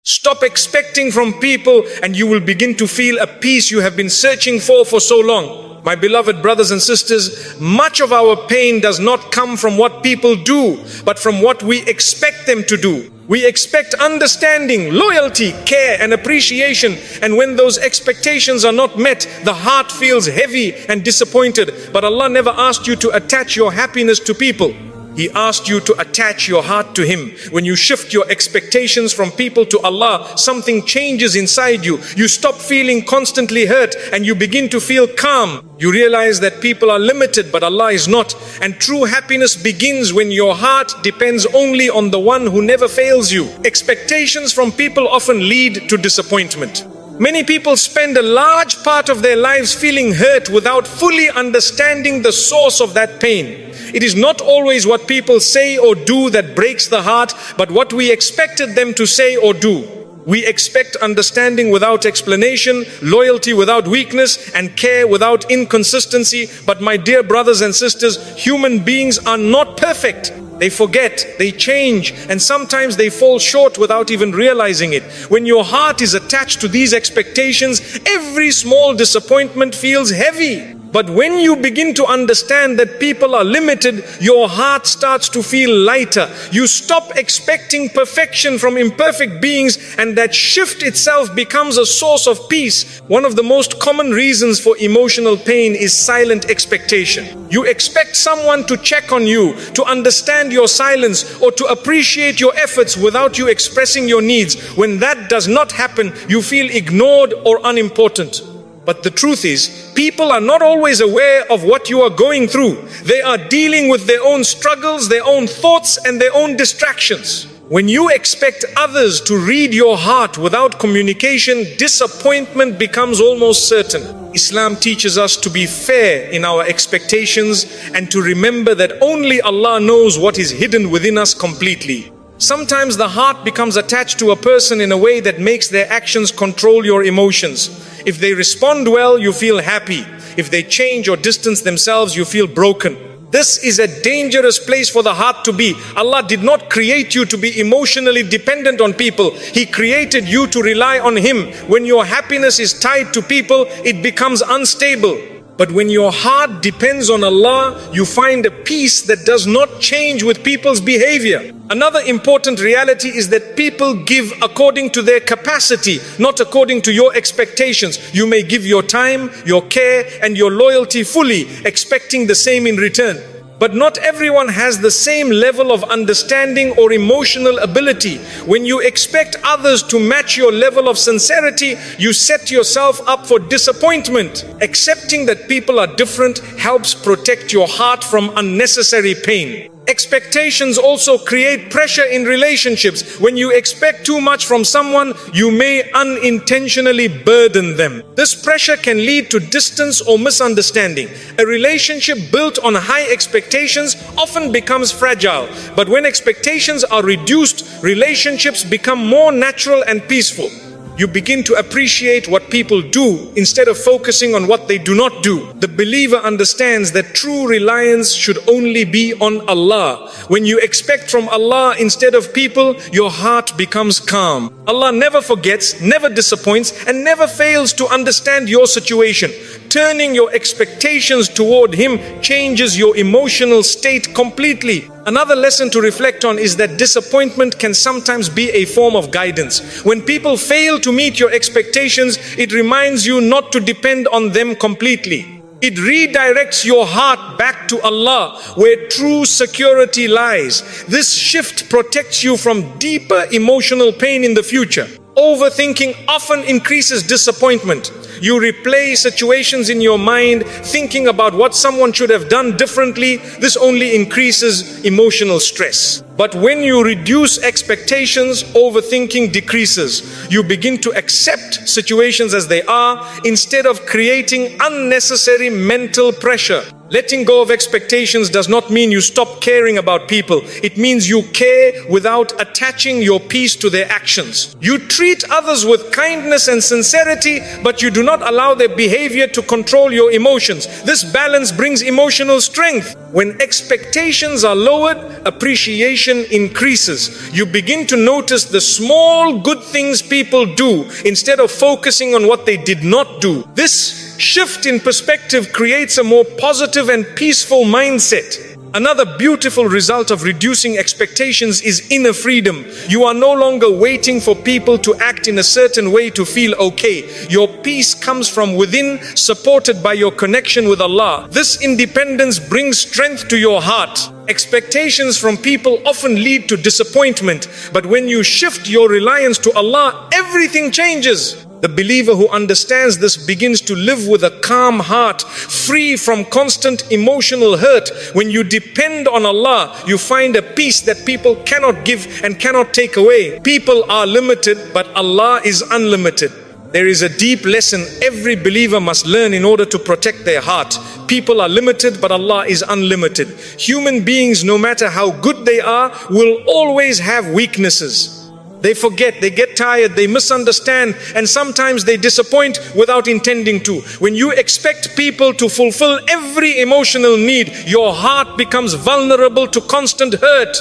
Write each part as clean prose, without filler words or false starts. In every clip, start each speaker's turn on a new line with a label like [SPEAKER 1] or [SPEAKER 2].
[SPEAKER 1] Stop expecting from people, and you will begin to feel a peace you have been searching for so long. My beloved brothers and sisters, much of our pain does not come from what people do, but from what we expect them to do. We expect understanding, loyalty, care, and appreciation. And when those expectations are not met, the heart feels heavy and disappointed. But Allah never asked you to attach your happiness to people. He asked you to attach your heart to Him. When you shift your expectations from people to Allah, something changes inside you. You stop feeling constantly hurt and you begin to feel calm. You realize that people are limited, but Allah is not. And true happiness begins when your heart depends only on the one who never fails you. Expectations from people often lead to disappointment. Many people spend a large part of their lives feeling hurt without fully understanding the source of that pain. It is not always what people say or do that breaks the heart, but what we expected them to say or do. We expect understanding without explanation, loyalty without weakness, and care without inconsistency. But my dear brothers and sisters, human beings are not perfect. They forget, they change, and sometimes they fall short without even realizing it. When your heart is attached to these expectations, every small disappointment feels heavy. But when you begin to understand that people are limited, your heart starts to feel lighter. You stop expecting perfection from imperfect beings, and that shift itself becomes a source of peace. One of the most common reasons for emotional pain is silent expectation. You expect someone to check on you, to understand your silence, or to appreciate your efforts without you expressing your needs. When that does not happen, you feel ignored or unimportant. But the truth is, people are not always aware of what you are going through. They are dealing with their own struggles, their own thoughts, and their own distractions. When you expect others to read your heart without communication, disappointment becomes almost certain. Islam teaches us to be fair in our expectations and to remember that only Allah knows what is hidden within us completely. Sometimes the heart becomes attached to a person in a way that makes their actions control your emotions. If they respond well, you feel happy. If they change or distance themselves, you feel broken. This is a dangerous place for the heart to be. Allah did not create you to be emotionally dependent on people. He created you to rely on Him. When your happiness is tied to people, it becomes unstable. But when your heart depends on Allah, you find a peace that does not change with people's behavior. Another important reality is that people give according to their capacity, not according to your expectations. You may give your time, your care, and your loyalty fully, expecting the same in return. But not everyone has the same level of understanding or emotional ability. When you expect others to match your level of sincerity, you set yourself up for disappointment. Accepting that people are different helps protect your heart from unnecessary pain. Expectations also create pressure in relationships. When you expect too much from someone, you may unintentionally burden them. This pressure can lead to distance or misunderstanding. A relationship built on high expectations often becomes fragile. But when expectations are reduced, relationships become more natural and peaceful. You begin to appreciate what people do instead of focusing on what they do not do. The believer understands that true reliance should only be on Allah. When you expect from Allah instead of people, your heart becomes calm. Allah never forgets, never disappoints, and never fails to understand your situation. Turning your expectations toward Him changes your emotional state completely. Another lesson to reflect on is that disappointment can sometimes be a form of guidance. When people fail to meet your expectations, it reminds you not to depend on them completely. It redirects your heart back to Allah, where true security lies. This shift protects you from deeper emotional pain in the future. Overthinking often increases disappointment. You replay situations in your mind, thinking about what someone should have done differently. This only increases emotional stress. But when you reduce expectations, overthinking decreases. You begin to accept situations as they are instead of creating unnecessary mental pressure. Letting go of expectations does not mean you stop caring about people. It means you care without attaching your peace to their actions. You treat others with kindness and sincerity, but you do not allow their behavior to control your emotions. This balance brings emotional strength. When expectations are lowered, appreciation increases. You begin to notice the small good things people do instead of focusing on what they did not do. This shift in perspective creates a more positive and peaceful mindset. Another beautiful result of reducing expectations is inner freedom. You are no longer waiting for people to act in a certain way to feel okay. Your peace comes from within, supported by your connection with Allah. This independence brings strength to your heart. Expectations from people often lead to disappointment, but when you shift your reliance to Allah, everything changes. The believer who understands this begins to live with a calm heart, free from constant emotional hurt. When you depend on Allah, you find a peace that people cannot give and cannot take away. People are limited, but Allah is unlimited. There is a deep lesson every believer must learn in order to protect their heart. People are limited, but Allah is unlimited. Human beings, no matter how good they are, will always have weaknesses. They forget, they get tired, they misunderstand, and sometimes they disappoint without intending to. When you expect people to fulfill every emotional need, your heart becomes vulnerable to constant hurt.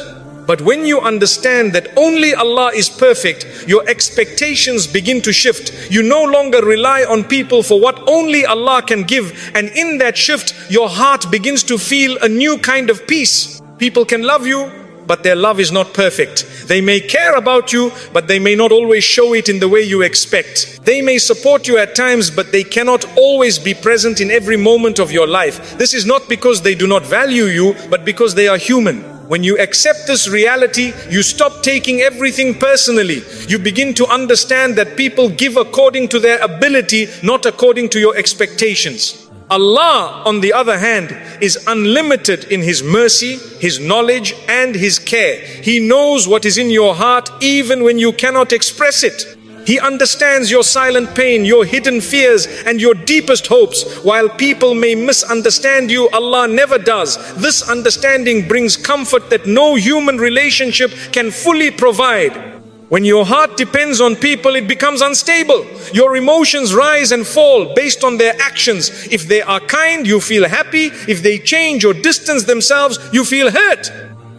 [SPEAKER 1] But when you understand that only Allah is perfect, your expectations begin to shift. You no longer rely on people for what only Allah can give, and in that shift, your heart begins to feel a new kind of peace. People can love you, but their love is not perfect. They may care about you, but they may not always show it in the way you expect. They may support you at times, but they cannot always be present in every moment of your life. This is not because they do not value you, but because they are human. When you accept this reality, you stop taking everything personally. You begin to understand that people give according to their ability, not according to your expectations. Allah, on the other hand, is unlimited in His mercy, His knowledge, and His care. He knows what is in your heart even when you cannot express it. He understands your silent pain, your hidden fears, and your deepest hopes. While people may misunderstand you, Allah never does. This understanding brings comfort that no human relationship can fully provide. When your heart depends on people, it becomes unstable. Your emotions rise and fall based on their actions. If they are kind, you feel happy. If they change or distance themselves, you feel hurt.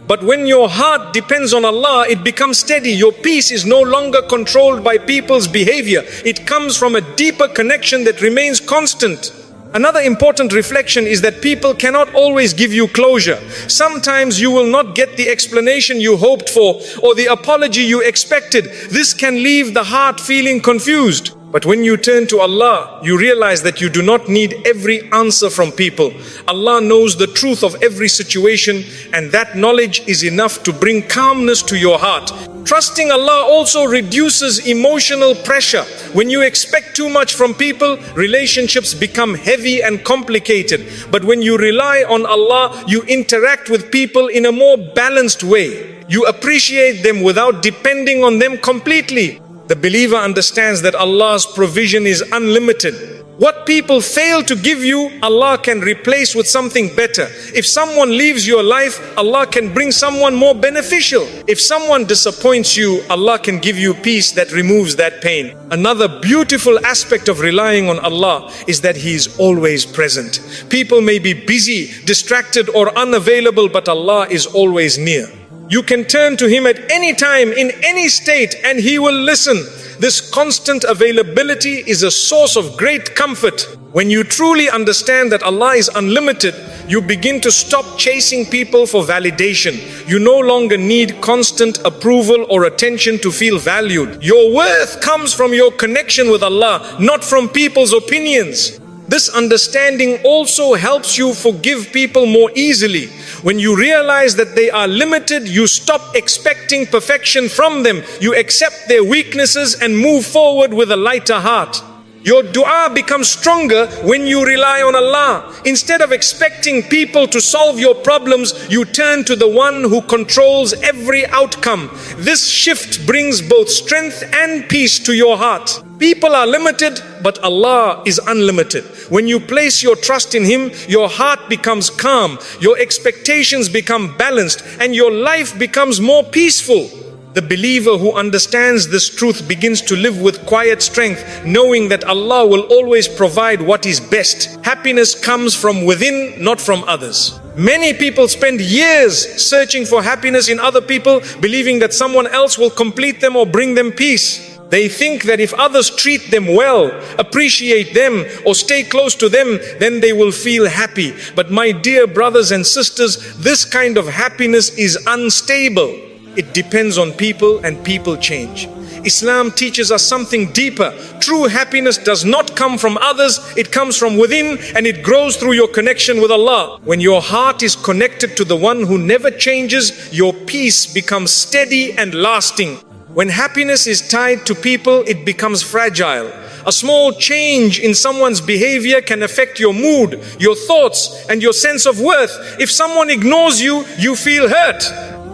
[SPEAKER 1] But when your heart depends on Allah, it becomes steady. Your peace is no longer controlled by people's behavior. It comes from a deeper connection that remains constant. Another important reflection is that people cannot always give you closure. Sometimes you will not get the explanation you hoped for or the apology you expected. This can leave the heart feeling confused. But when you turn to Allah, you realize that you do not need every answer from people. Allah knows the truth of every situation, and that knowledge is enough to bring calmness to your heart. Trusting Allah also reduces emotional pressure. When you expect too much from people, relationships become heavy and complicated. But when you rely on Allah, you interact with people in a more balanced way. You appreciate them without depending on them completely. The believer understands that Allah's provision is unlimited. What people fail to give you, Allah can replace with something better. If someone leaves your life, Allah can bring someone more beneficial. If someone disappoints you, Allah can give you peace that removes that pain. Another beautiful aspect of relying on Allah is that He is always present. People may be busy, distracted, or unavailable, but Allah is always near. You can turn to Him at any time, in any state, and He will listen. This constant availability is a source of great comfort. When you truly understand that Allah is unlimited, you begin to stop chasing people for validation. You no longer need constant approval or attention to feel valued. Your worth comes from your connection with Allah, not from people's opinions. This understanding also helps you forgive people more easily. When you realize that they are limited, you stop expecting perfection from them. You accept their weaknesses and move forward with a lighter heart. Your dua becomes stronger when you rely on Allah. Instead of expecting people to solve your problems, you turn to the one who controls every outcome. This shift brings both strength and peace to your heart. People are limited, but Allah is unlimited. When you place your trust in Him, your heart becomes calm, your expectations become balanced, and your life becomes more peaceful. The believer who understands this truth begins to live with quiet strength, knowing that Allah will always provide what is best. Happiness comes from within, not from others. Many people spend years searching for happiness in other people, believing that someone else will complete them or bring them peace. They think that if others treat them well, appreciate them, or stay close to them, then they will feel happy. But my dear brothers and sisters, this kind of happiness is unstable. It depends on people, and people change. Islam teaches us something deeper. True happiness does not come from others, it comes from within, and it grows through your connection with Allah. When your heart is connected to the one who never changes, your peace becomes steady and lasting. When happiness is tied to people, it becomes fragile. A small change in someone's behavior can affect your mood, your thoughts, and your sense of worth. If someone ignores you, you feel hurt.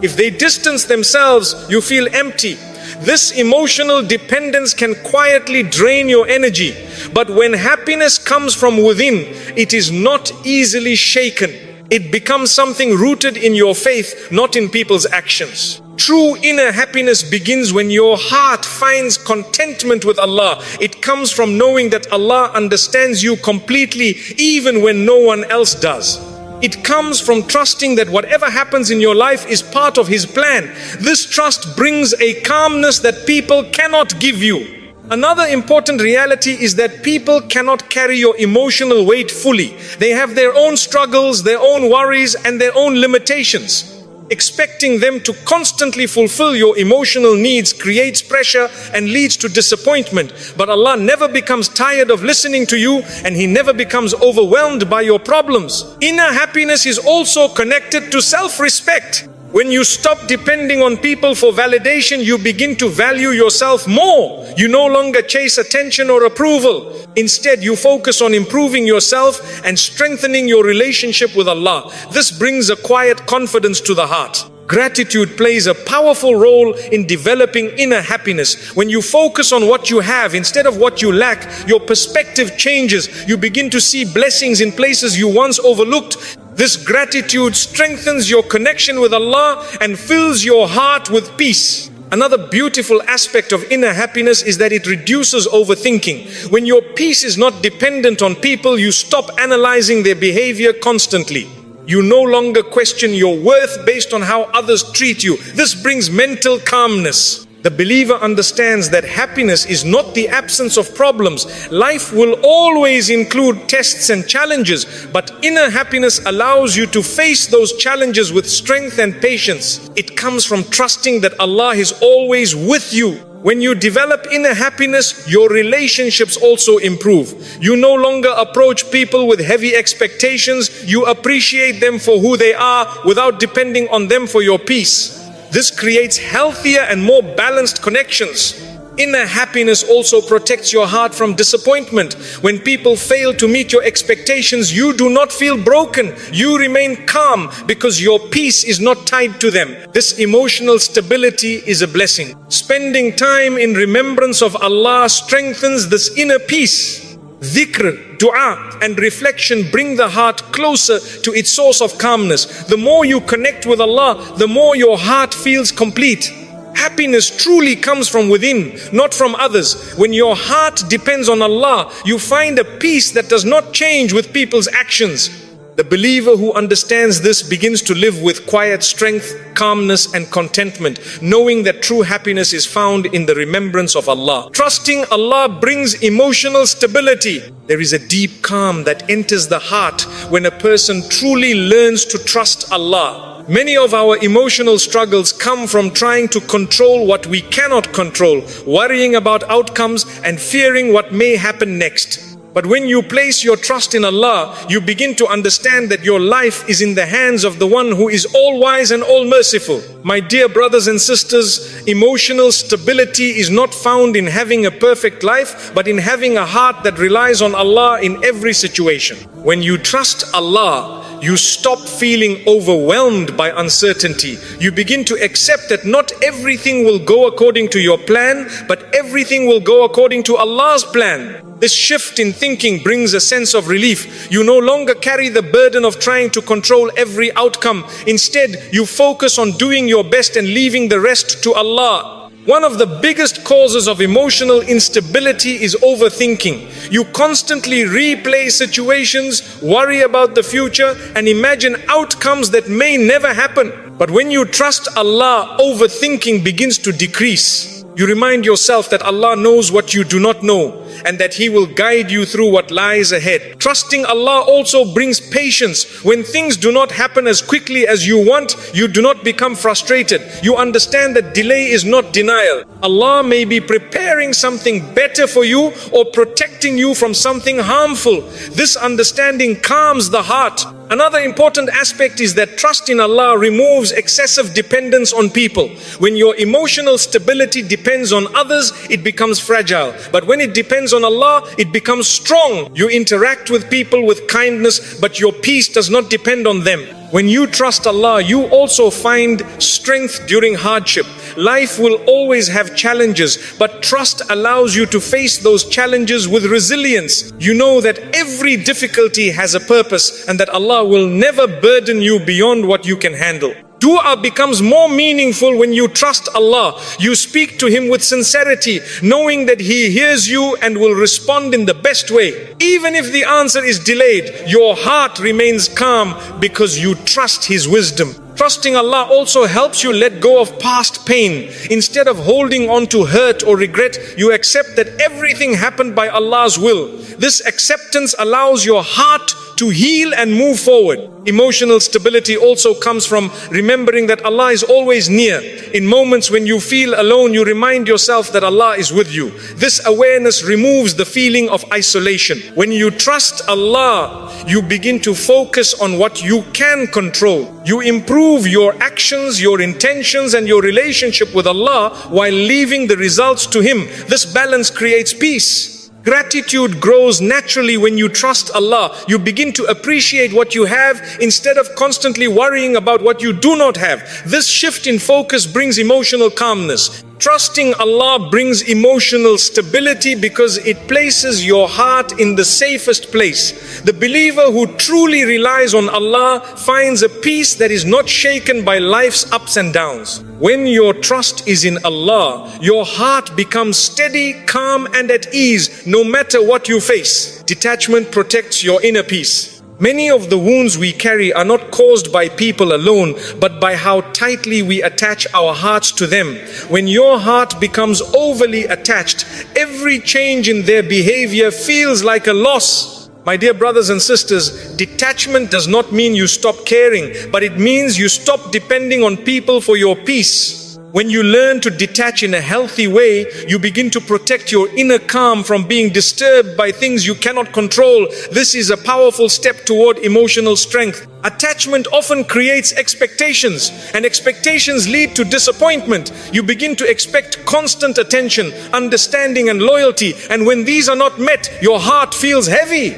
[SPEAKER 1] If they distance themselves, you feel empty. This emotional dependence can quietly drain your energy. But when happiness comes from within, it is not easily shaken. It becomes something rooted in your faith, not in people's actions. True inner happiness begins when your heart finds contentment with Allah. It comes from knowing that Allah understands you completely, even when no one else does. It comes from trusting that whatever happens in your life is part of His plan. This trust brings a calmness that people cannot give you. Another important reality is that people cannot carry your emotional weight fully. They have their own struggles, their own worries, and their own limitations. Expecting them to constantly fulfill your emotional needs creates pressure and leads to disappointment. But Allah never becomes tired of listening to you, and He never becomes overwhelmed by your problems. Inner happiness is also connected to self-respect. When you stop depending on people for validation, you begin to value yourself more. You no longer chase attention or approval. Instead, you focus on improving yourself and strengthening your relationship with Allah. This brings a quiet confidence to the heart. Gratitude plays a powerful role in developing inner happiness. When you focus on what you have instead of what you lack, your perspective changes. You begin to see blessings in places you once overlooked. This gratitude strengthens your connection with Allah and fills your heart with peace. Another beautiful aspect of inner happiness is that it reduces overthinking. When your peace is not dependent on people, you stop analyzing their behavior constantly. You no longer question your worth based on how others treat you. This brings mental calmness. The believer understands that happiness is not the absence of problems. Life will always include tests and challenges, but inner happiness allows you to face those challenges with strength and patience. It comes from trusting that Allah is always with you. When you develop inner happiness, your relationships also improve. You no longer approach people with heavy expectations. You appreciate them for who they are without depending on them for your peace. This creates healthier and more balanced connections. Inner happiness also protects your heart from disappointment. When people fail to meet your expectations, you do not feel broken. You remain calm because your peace is not tied to them. This emotional stability is a blessing. Spending time in remembrance of Allah strengthens this inner peace. Dhikr, dua, and reflection bring the heart closer to its source of calmness. The more you connect with Allah, the more your heart feels complete. Happiness truly comes from within, not from others. When your heart depends on Allah, you find a peace that does not change with people's actions. The believer who understands this begins to live with quiet strength, calmness, and contentment, knowing that true happiness is found in the remembrance of Allah. Trusting Allah brings emotional stability. There is a deep calm that enters the heart when a person truly learns to trust Allah. Many of our emotional struggles come from trying to control what we cannot control, worrying about outcomes, and fearing what may happen next. But when you place your trust in Allah, you begin to understand that your life is in the hands of the one who is all wise and all merciful. My dear brothers and sisters, emotional stability is not found in having a perfect life, but in having a heart that relies on Allah in every situation. When you trust Allah, you stop feeling overwhelmed by uncertainty. You begin to accept that not everything will go according to your plan, but everything will go according to Allah's plan. This shift in thinking brings a sense of relief. You no longer carry the burden of trying to control every outcome. Instead, you focus on doing your best and leaving the rest to Allah. One of the biggest causes of emotional instability is overthinking. You constantly replay situations, worry about the future, and imagine outcomes that may never happen. But when you trust Allah, overthinking begins to decrease. You remind yourself that Allah knows what you do not know, and that He will guide you through what lies ahead. Trusting Allah also brings patience. When things do not happen as quickly as you want, you do not become frustrated. You understand that delay is not denial. Allah may be preparing something better for you or protecting you from something harmful. This understanding calms the heart. Another important aspect is that trust in Allah removes excessive dependence on people. When your emotional stability depends on others, it becomes fragile. But when it depends on Allah, it becomes strong. You interact with people with kindness, but your peace does not depend on them. When you trust Allah, you also find strength during hardship. Life will always have challenges, but trust allows you to face those challenges with resilience. You know that every difficulty has a purpose and that Allah will never burden you beyond what you can handle. Dua becomes more meaningful when you trust Allah. You speak to Him with sincerity, knowing that He hears you and will respond in the best way. Even if the answer is delayed, your heart remains calm because you trust His wisdom. Trusting Allah also helps you let go of past pain. Instead of holding on to hurt or regret, you accept that everything happened by Allah's will. This acceptance allows your heart to heal and move forward. Emotional stability also comes from remembering that Allah is always near. In moments when you feel alone, you remind yourself that Allah is with you. This awareness removes the feeling of isolation. When you trust Allah, you begin to focus on what you can control. You improve your actions, your intentions, and your relationship with Allah while leaving the results to Him. This balance creates peace. Gratitude grows naturally when you trust Allah. You begin to appreciate what you have instead of constantly worrying about what you do not have. This shift in focus brings emotional calmness. Trusting Allah brings emotional stability because it places your heart in the safest place. The believer who truly relies on Allah finds a peace that is not shaken by life's ups and downs. When your trust is in Allah, your heart becomes steady, calm, and at ease no matter what you face. Detachment protects your inner peace. Many of the wounds we carry are not caused by people alone, but by how tightly we attach our hearts to them. When your heart becomes overly attached, every change in their behavior feels like a loss. My dear brothers and sisters, detachment does not mean you stop caring, but it means you stop depending on people for your peace. When you learn to detach in a healthy way, you begin to protect your inner calm from being disturbed by things you cannot control. This is a powerful step toward emotional strength. Attachment often creates expectations, and expectations lead to disappointment. You begin to expect constant attention, understanding, and loyalty, and when these are not met, your heart feels heavy.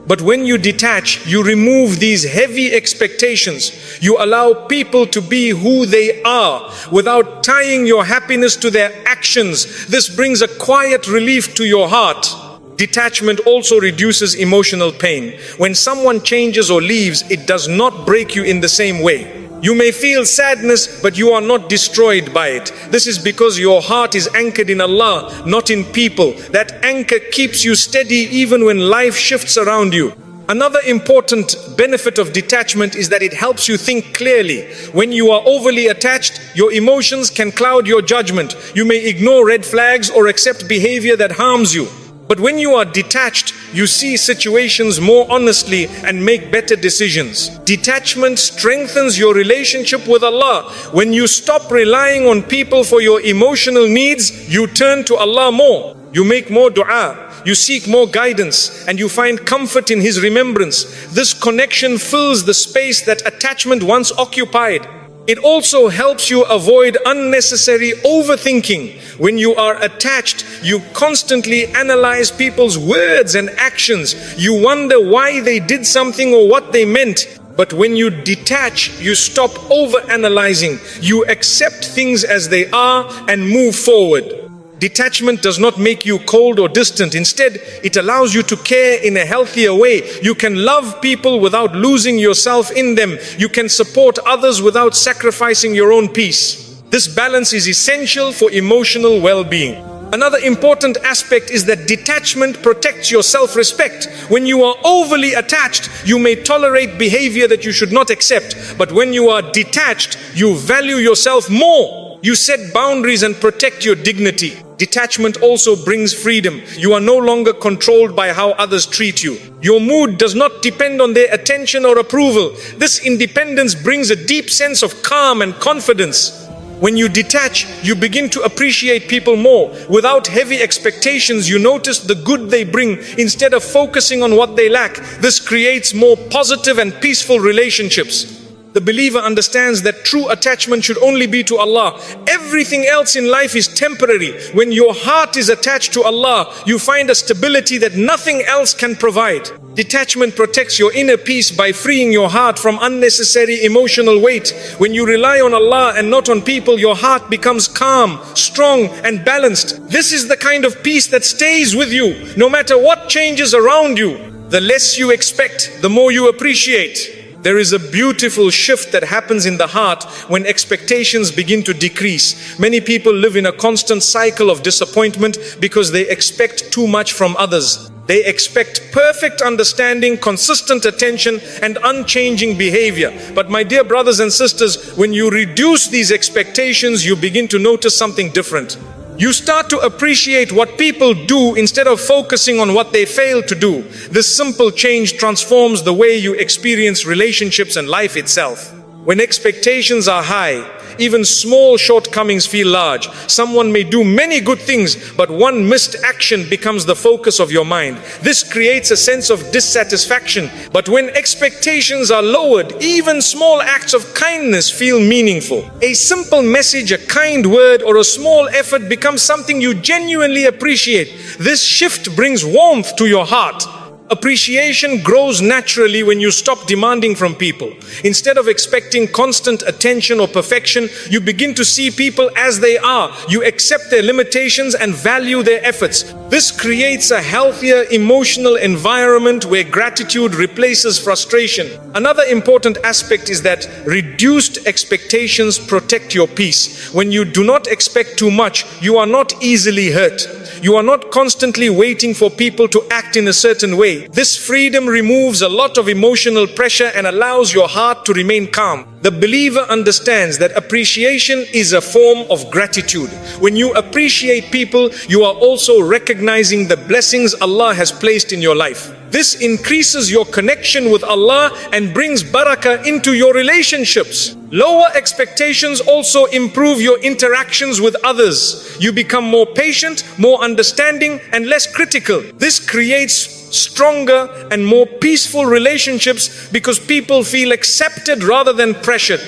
[SPEAKER 1] But when you detach, you remove these heavy expectations. You allow people to be who they are without tying your happiness to their actions. This brings a quiet relief to your heart. Detachment also reduces emotional pain. When someone changes or leaves, it does not break you in the same way. You may feel sadness, but you are not destroyed by it. This is because your heart is anchored in Allah, not in people. That anchor keeps you steady even when life shifts around you. Another important benefit of detachment is that it helps you think clearly. When you are overly attached, your emotions can cloud your judgment. You may ignore red flags or accept behavior that harms you. But when you are detached, you see situations more honestly and make better decisions. Detachment strengthens your relationship with Allah. When you stop relying on people for your emotional needs, you turn to Allah more. You make more dua, you seek more guidance, and you find comfort in His remembrance. This connection fills the space that attachment once occupied. It also helps you avoid unnecessary overthinking. When you are attached, you constantly analyze people's words and actions. You wonder why they did something or what they meant. But when you detach, you stop over-analyzing. You accept things as they are and move forward. Detachment does not make you cold or distant. Instead, it allows you to care in a healthier way. You can love people without losing yourself in them. You can support others without sacrificing your own peace. This balance is essential for emotional well-being. Another important aspect is that detachment protects your self-respect. When you are overly attached, you may tolerate behavior that you should not accept. But when you are detached, you value yourself more. You set boundaries and protect your dignity. Detachment also brings freedom. You are no longer controlled by how others treat you. Your mood does not depend on their attention or approval. This independence brings a deep sense of calm and confidence. When you detach, you begin to appreciate people more. Without heavy expectations, you notice the good they bring instead of focusing on what they lack. This creates more positive and peaceful relationships. The believer understands that true attachment should only be to Allah. Everything else in life is temporary. When your heart is attached to Allah, you find a stability that nothing else can provide. Detachment protects your inner peace by freeing your heart from unnecessary emotional weight. When you rely on Allah and not on people, your heart becomes calm, strong, and balanced. This is the kind of peace that stays with you, no matter what changes around you. The less you expect, the more you appreciate. There is a beautiful shift that happens in the heart when expectations begin to decrease. Many people live in a constant cycle of disappointment because they expect too much from others. They expect perfect understanding, consistent attention, and unchanging behavior. But my dear brothers and sisters, when you reduce these expectations, you begin to notice something different. You start to appreciate what people do instead of focusing on what they fail to do. This simple change transforms the way you experience relationships and life itself. When expectations are high, even small shortcomings feel large. Someone may do many good things, but one missed action becomes the focus of your mind. This creates a sense of dissatisfaction. But when expectations are lowered, even small acts of kindness feel meaningful. A simple message, a kind word, or a small effort becomes something you genuinely appreciate. This shift brings warmth to your heart. Appreciation grows naturally when you stop demanding from people. Instead of expecting constant attention or perfection, you begin to see people as they are. You accept their limitations and value their efforts. This creates a healthier emotional environment where gratitude replaces frustration. Another important aspect is that reduced expectations protect your peace. When you do not expect too much, you are not easily hurt. You are not constantly waiting for people to act in a certain way. This freedom removes a lot of emotional pressure and allows your heart to remain calm. The believer understands that appreciation is a form of gratitude. When you appreciate people, you are also recognizing the blessings Allah has placed in your life. This increases your connection with Allah and brings barakah into your relationships. Lower expectations also improve your interactions with others. You become more patient, more understanding, and less critical. This creates stronger and more peaceful relationships because people feel accepted rather than pressured.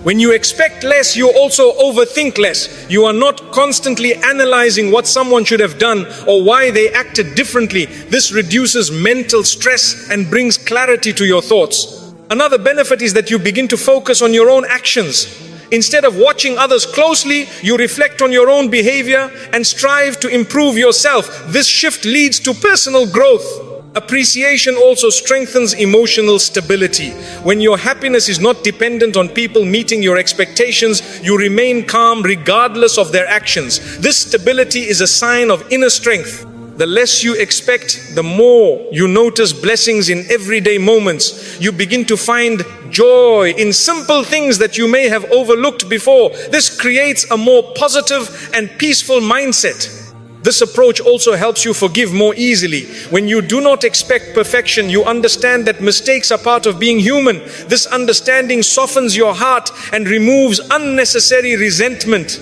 [SPEAKER 1] When you expect less, you also overthink less. You are not constantly analyzing what someone should have done or why they acted differently. This reduces mental stress and brings clarity to your thoughts. Another benefit is that you begin to focus on your own actions. Instead of watching others closely, you reflect on your own behavior and strive to improve yourself. This shift leads to personal growth. Appreciation also strengthens emotional stability. When your happiness is not dependent on people meeting your expectations, you remain calm regardless of their actions. This stability is a sign of inner strength. The less you expect, the more you notice blessings in everyday moments. You begin to find joy in simple things that you may have overlooked before. This creates a more positive and peaceful mindset. This approach also helps you forgive more easily. When you do not expect perfection, you understand that mistakes are part of being human. This understanding softens your heart and removes unnecessary resentment.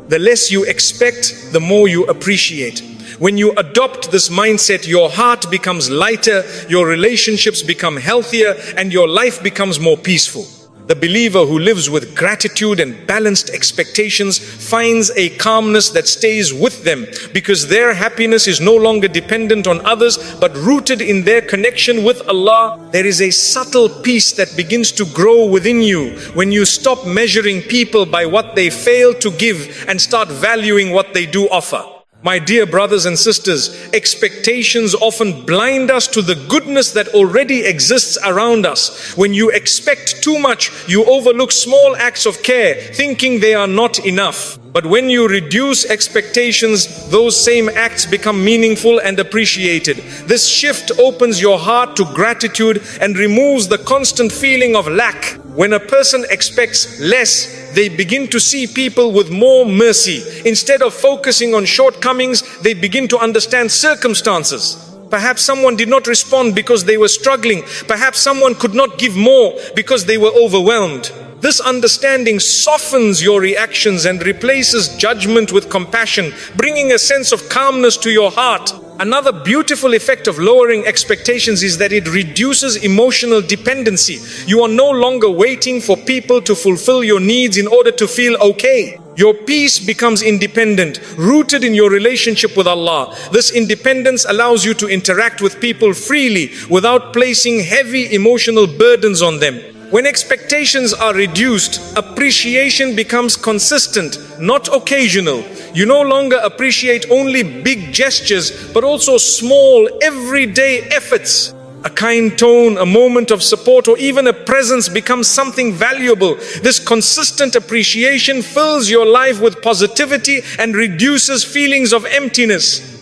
[SPEAKER 1] The less you expect, the more you appreciate. When you adopt this mindset, your heart becomes lighter, your relationships become healthier, and your life becomes more peaceful. The believer who lives with gratitude and balanced expectations finds a calmness that stays with them, because their happiness is no longer dependent on others but rooted in their connection with Allah. There is a subtle peace that begins to grow within you when you stop measuring people by what they fail to give and start valuing what they do offer. My dear brothers and sisters, expectations often blind us to the goodness that already exists around us. When you expect too much, you overlook small acts of care, thinking they are not enough. But when you reduce expectations, those same acts become meaningful and appreciated. This shift opens your heart to gratitude and removes the constant feeling of lack. When a person expects less, they begin to see people with more mercy. Instead of focusing on shortcomings, they begin to understand circumstances. Perhaps someone did not respond because they were struggling. Perhaps someone could not give more because they were overwhelmed. This understanding softens your reactions and replaces judgment with compassion, bringing a sense of calmness to your heart. Another beautiful effect of lowering expectations is that it reduces emotional dependency. You are no longer waiting for people to fulfill your needs in order to feel okay. Your peace becomes independent, rooted in your relationship with Allah. This independence allows you to interact with people freely without placing heavy emotional burdens on them. When expectations are reduced, appreciation becomes consistent, not occasional. You no longer appreciate only big gestures, but also small, everyday efforts. A kind tone, a moment of support, or even a presence becomes something valuable. This consistent appreciation fills your life with positivity and reduces feelings of emptiness.